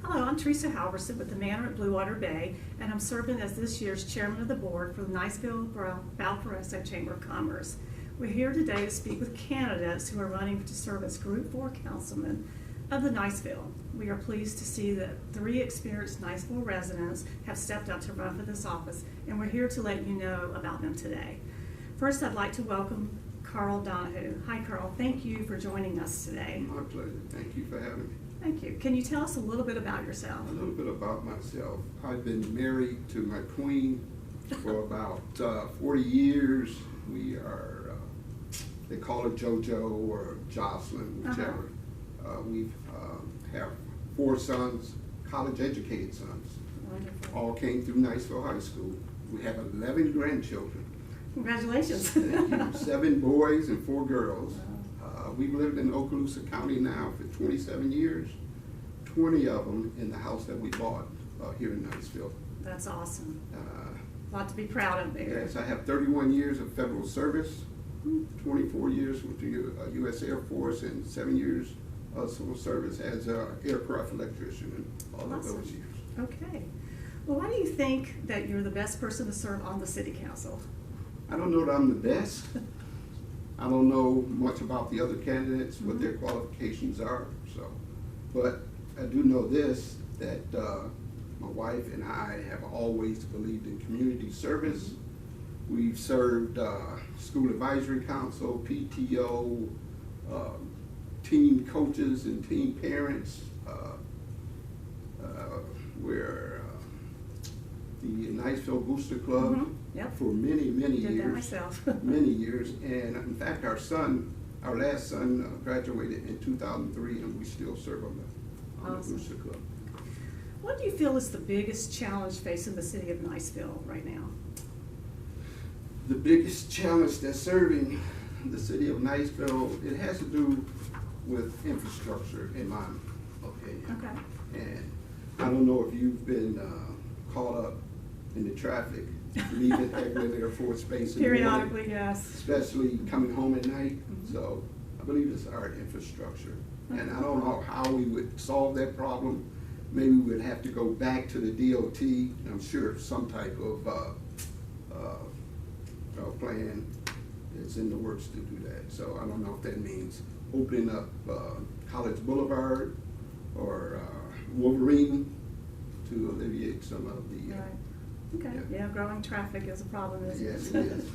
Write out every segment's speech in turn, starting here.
Hello, I'm Teresa Halverson with the Manor at Blue Water Bay, and I'm serving as this year's chairman of the board for the Niceville Valparaiso Chamber of Commerce. We're here today to speak with candidates who are running to serve as Group 4 councilmen of the Niceville. We are pleased to see that 3 experienced Niceville residents have stepped up to run for this office, and we're here to let you know about them today. First, I'd like to welcome Carl Donahoo. Hi, Carl. Thank you for joining us today. My pleasure. Thank you for having me. Thank you. Can you tell us a little bit about yourself? A little bit about myself. I've been married to my queen for about 40 years. We are, they call her JoJo or Jocelyn, whichever. We have 4 sons, college-educated sons. Wonderful. All came through Niceville High School. We have 11 grandchildren. Congratulations. Thank you. 7 boys and 4 girls. We've lived in Okaloosa County now for 27 years, 20 of them in the house that we bought here in Niceville. That's awesome. A lot to be proud of there. Yes, I have 31 years of federal service, 24 years with the U.S. Air Force, and 7 years of civil service as an aircraft electrician in all of those years. Okay. Well, why do you think that you're the best person to serve on the City Council? I don't know that I'm the best. I don't know much about the other candidates, what their qualifications are. So, but I do know this, that my wife and I have always believed in community service. We've served school advisory council, PTO, team coaches and team parents. We're the Niceville Booster Club. Yep. For many years. Did that myself. Many years, and in fact, our last son, graduated in 2003, and we still serve on the Booster Club. What do you feel is the biggest challenge facing the city of Niceville right now? The biggest challenge that's serving the city of Niceville, it has to do with infrastructure, in my opinion. Okay. And I don't know if you've been caught up in the traffic leaving Eglin Air Force Base periodically, yes. Especially coming home at night. So I believe it's our infrastructure. And I don't know how we would solve that problem. Maybe we would have to go back to the DOT. I'm sure some type of plan is in the works to do that. So I don't know if that means opening up College Boulevard or Wolverine to alleviate some of the Okay. Yeah, growing traffic is a problem, isn't it? Yes, it is.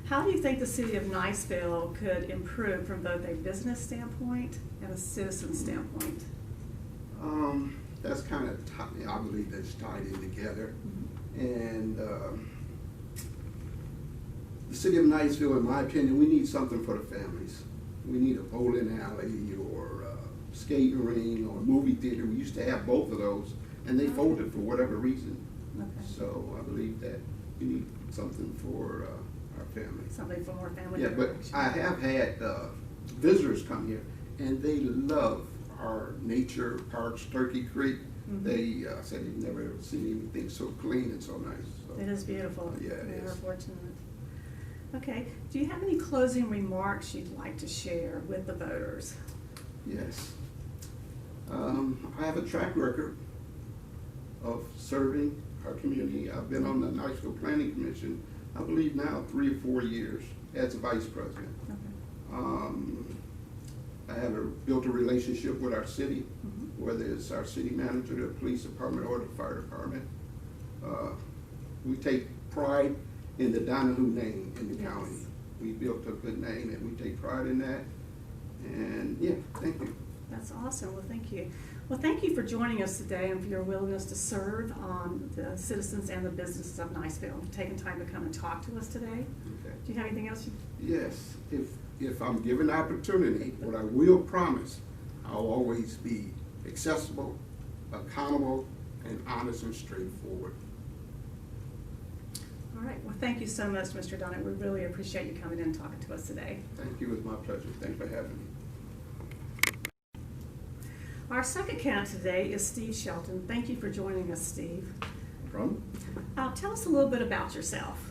How do you think the city of Niceville could improve from both a business standpoint and a citizen standpoint? That's kind of, I believe that's tied in together. And the city of Niceville, in my opinion, we need something for the families. We need a bowling alley or a skating ring or a movie theater. We used to have both of those, and they folded for whatever reason. Okay. So I believe that we need something for our family. Something for more family. Yeah, but I have had visitors come here, and they love our nature parks, Turkey Creek. They said they've never ever seen anything so clean and so nice. So. It is beautiful. Yeah, it We're is. fortunate. Okay. Do you have any closing remarks you'd like to share with the voters? Yes. I have a track record of serving our community. I've been on the Niceville Planning Commission, I believe now 3 or 4 years as a vice president. Okay. I have built a relationship with our city, whether it's our city manager, the police department, or the fire department. We take pride in the Donahoo name in the county. We built a good name, and we take pride in that. And yeah, thank you. That's awesome. Well, thank you. Well, thank you for joining us today and for your willingness to serve the citizens and the businesses of Niceville, taking time to come and talk to us today. Okay. Do you have anything else? Yes, if I'm given the opportunity, what I will promise, I'll always be accessible, accountable, and honest and straightforward. All right. Well, thank you so much, Mr. Donahoo. We really appreciate you coming in and talking to us today. Thank you. It's my pleasure. Thanks for having me. Our second candidate today is Steve Shelton. Thank you for joining us, Steve. No problem. Tell us a little bit about yourself.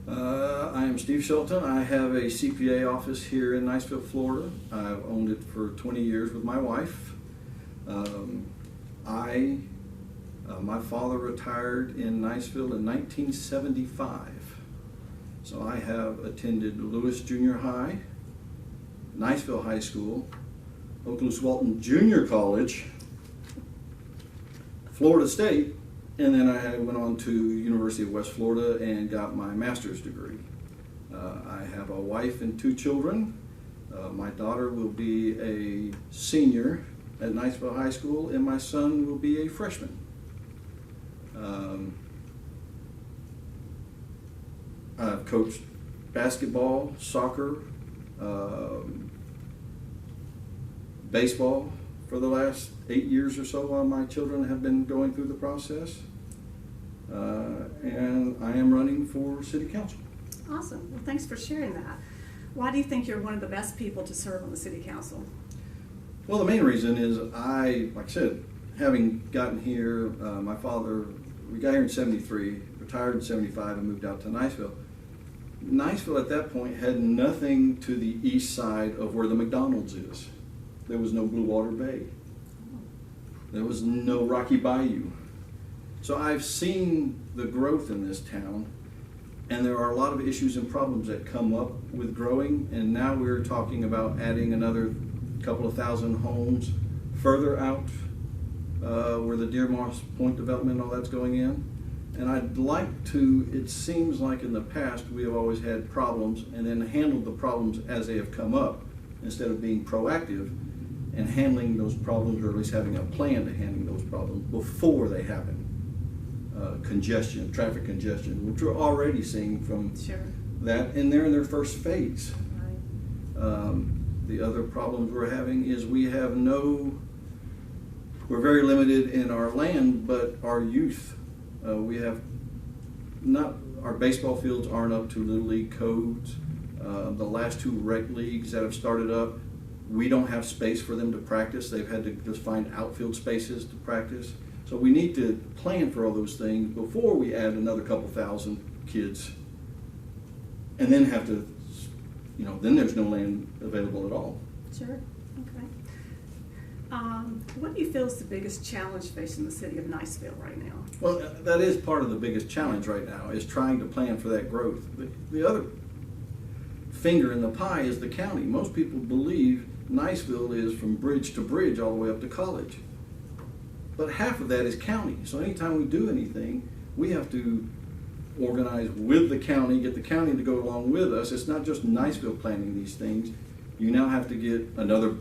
I am Steve Shelton. I have a CPA office here in Niceville, Florida. I've owned it for 20 years with my wife. I My father retired in Niceville in 1975. So I have attended Lewis Junior High, Niceville High School, Walton Junior College, Florida State, and then I went on to University of West Florida and got my master's degree. I have a wife and 2 children. My daughter will be a senior at Niceville High School, and my son will be a freshman. I've coached basketball, soccer, baseball for the last 8 years or so while my children have been going through the process. And I am running for City Council. Awesome. Well, thanks for sharing that. Why do you think you're one of the best people to serve on the City Council? Well, the main reason is like I said, having gotten here, my father, we got here in 73, retired in 75 and moved out to Niceville. Niceville at that point had nothing to the east side of where the McDonald's is. There was no Blue Water Bay. There was no Rocky Bayou. So I've seen the growth in this town, and there are a lot of issues and problems that come up with growing, and now we're talking about adding another couple of thousand homes further out where the Deer Moss Point development and all that's going in. And I'd like to, it seems like in the past we have always had problems and then handled the problems as they have come up instead of being proactive and handling those problems, or at least having a plan to handling those problems before they happen. Congestion, traffic congestion, which we're already seeing from that, and they're in their first phase. Right. The other problems we're having is we're very limited in our land, but our youth, our baseball fields aren't up to Little League codes. The last 2 rec leagues that have started up, we don't have space for them to practice. They've had to just find outfield spaces to practice. So we need to plan for all those things before we add another couple thousand kids, and then have to, then there's no land available at all. Sure. Okay. What do you feel is the biggest challenge facing the city of Niceville right now? Well, that is part of the biggest challenge right now, is trying to plan for that growth. The other finger in the pie is the county. Most people believe Niceville is from bridge to bridge all the way up to college. But half of that is county. So anytime we do anything, we have to organize with the county, get the county to go along with us. It's not just Niceville planning these things. You now have to get another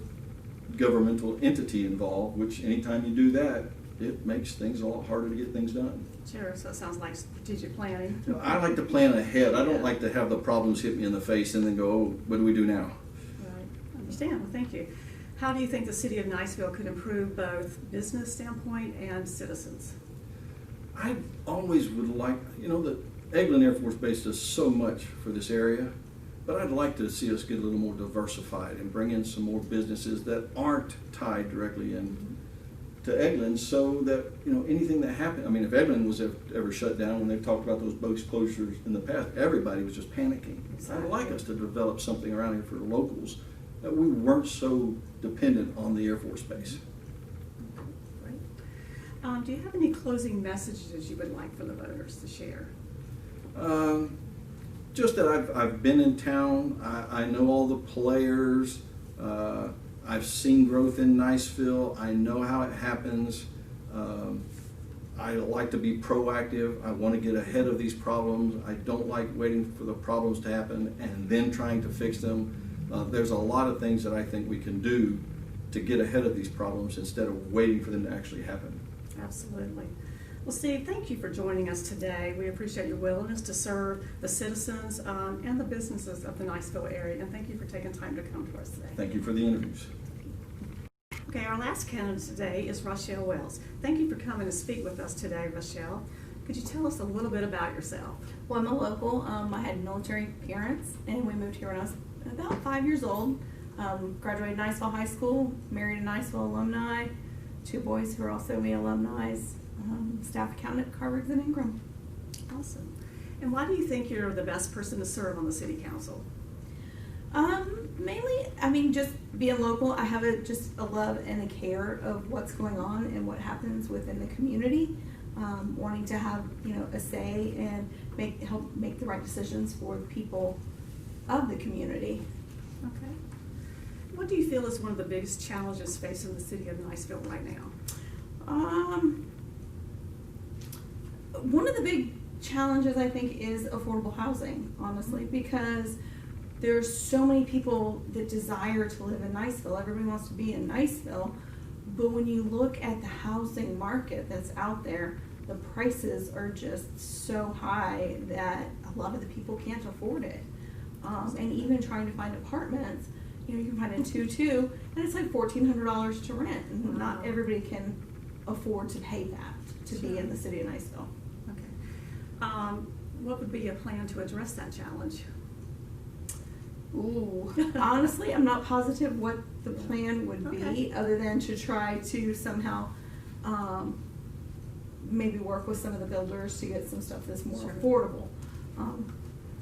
governmental entity involved, which anytime you do that, it makes things a lot harder to get things done. Sure, so it sounds like strategic planning. I like to plan ahead. I don't like to have the problems hit me in the face and then go, oh, what do we do now? Right, I understand. Well, thank you. How do you think the city of Niceville could improve both business standpoint and citizens? I always would like, the Eglin Air Force Base does so much for this area, but I'd like to see us get a little more diversified and bring in some more businesses that aren't tied directly in to Eglin, so that, anything that happened, if Eglin was ever shut down, when they've talked about those boat closures in the past, everybody was just panicking. Exactly. I'd like us to develop something around here for the locals that we weren't so dependent on the Air Force Base. Great. Do you have any closing messages you would like for the voters to share? Just that I've been in town. I know all the players. I've seen growth in Niceville. I know how it happens. I like to be proactive. I want to get ahead of these problems. I don't like waiting for the problems to happen and then trying to fix them. There's a lot of things that I think we can do to get ahead of these problems instead of waiting for them to actually happen. Absolutely. Well, Steve, thank you for joining us today. We appreciate your willingness to serve the citizens and the businesses of the Niceville area, and thank you for taking time to come to us today. Thank you for the interviews. Okay, our last candidate today is Rachelle Waltz. Thank you for coming to speak with us today, Rachelle. Could you tell us a little bit about yourself? Well, I'm a local. I had military parents, and we moved here when I was about 5 years old. Graduated Niceville High School, married a Niceville alumni, 2 boys who are also me alumni, staff accountant at Carver and Ingram. Awesome. And why do you think you're the best person to serve on the City Council? Mainly, I mean, just being local, I have just a love and a care of what's going on and what happens within the community. Wanting to have, a say and help make the right decisions for the people of the community. Okay. What do you feel is one of the biggest challenges facing the city of Niceville right now? One of the big challenges, I think, is affordable housing, honestly, because there's so many people that desire to live in Niceville. Everybody wants to be in Niceville, but when you look at the housing market that's out there, the prices are just so high that a lot of the people can't afford it. And even trying to find apartments, you can find a 2-2, and it's like $1,400 to rent, and not everybody can afford to pay that to be in the city of Niceville. Okay. What would be a plan to address that challenge? Ooh, honestly, I'm not positive what the plan would be, Okay. other than to try to somehow maybe work with some of the builders to get some stuff that's more Sure. affordable,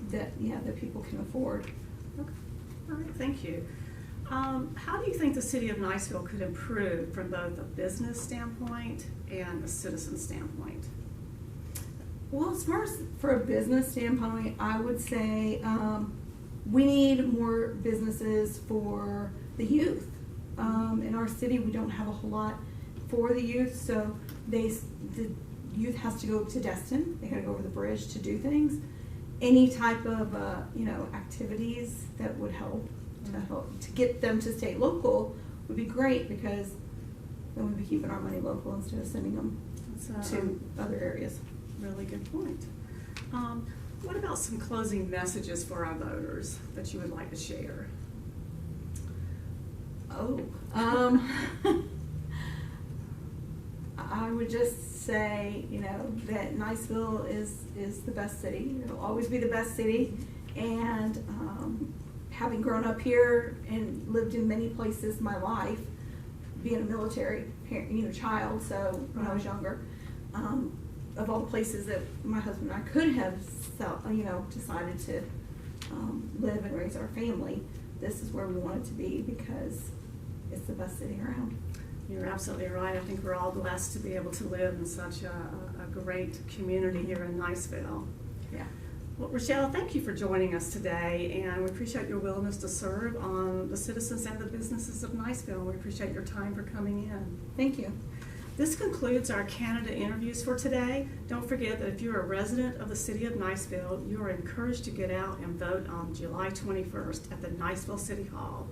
that people can afford. Okay. All right, thank you. How do you think the city of Niceville could improve from both a business standpoint and a citizen standpoint? Well, as far as for a business standpoint, I would say we need more businesses for the youth. In our city, we don't have a whole lot for the youth, so the youth has to go to Destin. They gotta go over the bridge to do things. Any type of activities that would help to get them to stay local would be great, because then we'd be keeping our money local instead of sending them That's to other areas. really good point. What about some closing messages for our voters that you would like to share? I would just say, that Niceville is the best city. It'll always be the best city. And having grown up here and lived in many places my life, being a military child, so when I was younger, of all the places that my husband and I could have decided to live and raise our family, this is where we wanted to be, because it's the best city around. You're absolutely right. I think we're all blessed to be able to live in such a great community here in Niceville. Yeah. Well, Rachelle, thank you for joining us today, and we appreciate your willingness to serve on the citizens and the businesses of Niceville. We appreciate your time for coming in. Thank you. This concludes our candidate interviews for today. Don't forget that if you're a resident of the city of Niceville, you are encouraged to get out and vote on July 21st at the Niceville City Hall.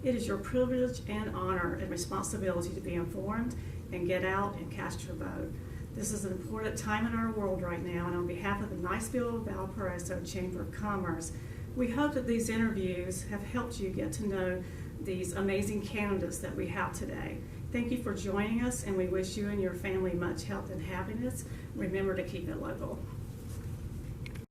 It is your privilege and honor and responsibility to be informed and get out and cast your vote. This is an important time in our world right now, and on behalf of the Niceville Valparaiso Chamber of Commerce, we hope that these interviews have helped you get to know these amazing candidates that we have today. Thank you for joining us, and we wish you and your family much health and happiness. Remember to keep it local.